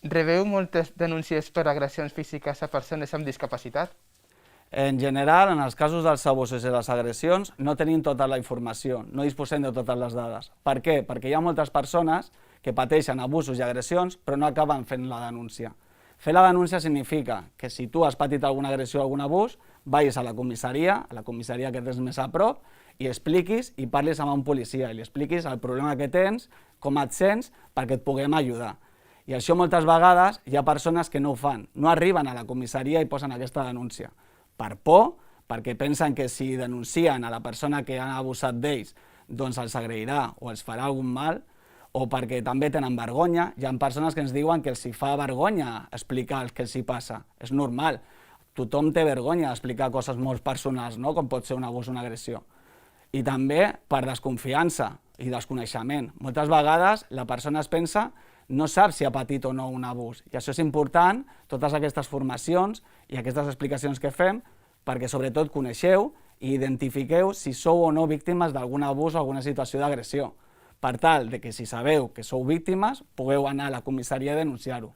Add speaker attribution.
Speaker 1: Rebeu moltes denúncies per agressions físiques a persones amb discapacitat?
Speaker 2: En general, en els casos dels abusos i les agressions, no tenim tota la informació, no disposem de totes les dades. Per què? Perquè hi ha moltes persones que pateixen abusos i agressions, però no acaben fent la denúncia. Fer la denúncia significa que si tu has patit alguna agressió o algun abús, vagis a la comissaria que tens més a prop, i expliquis i parlis amb un policia, i li expliquis el problema que tens, com et sents, perquè et puguem ajudar. I això moltes vegades hi ha persones que no ho fan, no arriben a la comissaria i posen aquesta denúncia. Per por, perquè pensen que si denuncien a la persona que ha abusat d'ells, doncs els agredirà o els farà algun mal, o perquè també tenen vergonya. Hi ha persones que ens diuen que els fa vergonya explicar el que els passa. És normal, tothom té vergonya d'explicar coses molt personals, no? Com pot ser un abús o una agressió. I també per desconfiança i desconeixement. Moltes vegades la persona es pensa no sap si ha patit o no un abús. I això és important, totes aquestes formacions i aquestes explicacions que fem, perquè sobretot coneixeu i identifiqueu si sou o no víctimes d'algun abús o alguna situació d'agressió, per tal de que si sabeu que sou víctimes, pugueu anar a la comissaria a denunciar-ho.